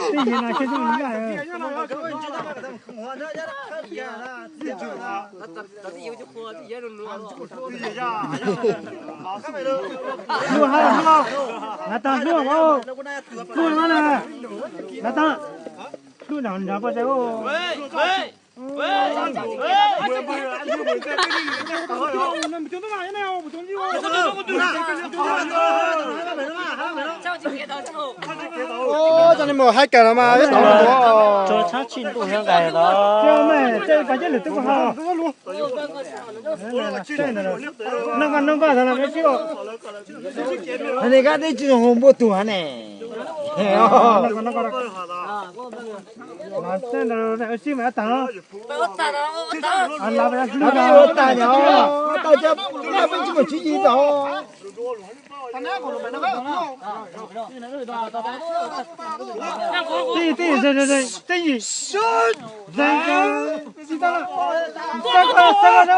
这些呢，现在你看，录好了吗？那当录哦，录了呢？那当录两张过来哦。喂。哦，这里没海改了吗？要打了多。这场进度很改了。这没，这把这里都不好。能干啥了？没去哦。那个那种红不多呢。那个。那现在那新买单了。啊，那边去了。那边打鸟，大家那边怎么去引导？对，这，人家，知道了，三个。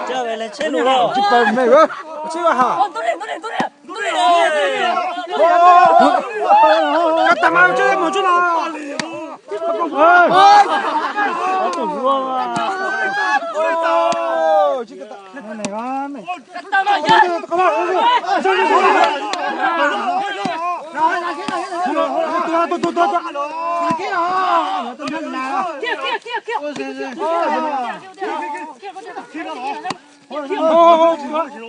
这位来吃路了。没有，这个哈。干嘛这么做了？我不说嘛。哦，这个大，那个没。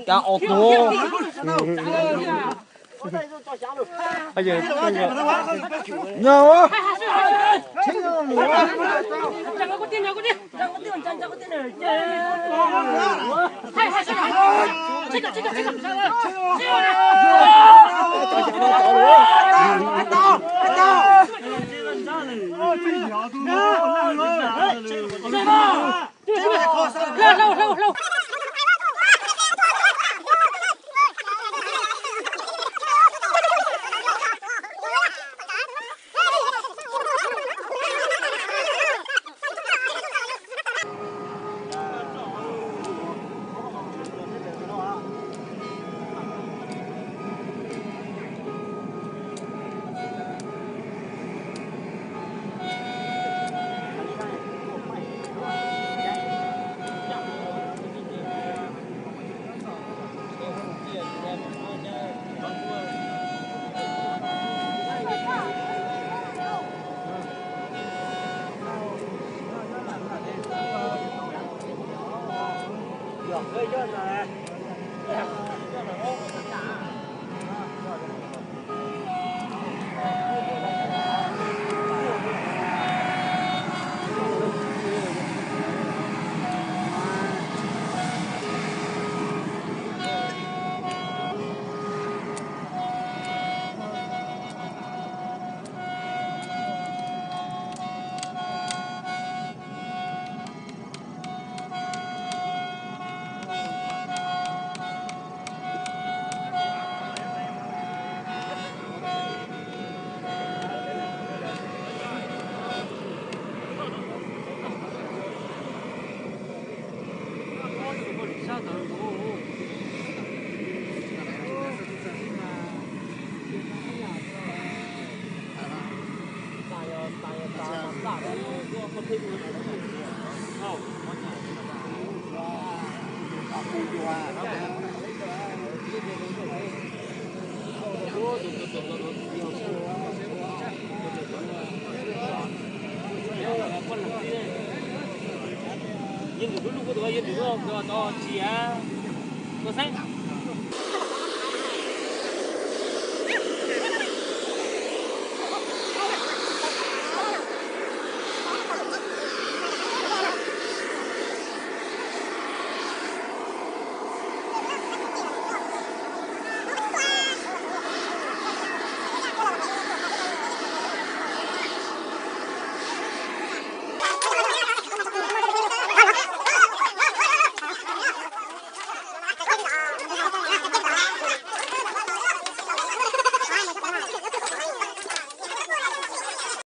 干好多。哎呀，鸟啊！听到没有？nhìn được lúc đó nhìn được không? Đó chị á, có sách.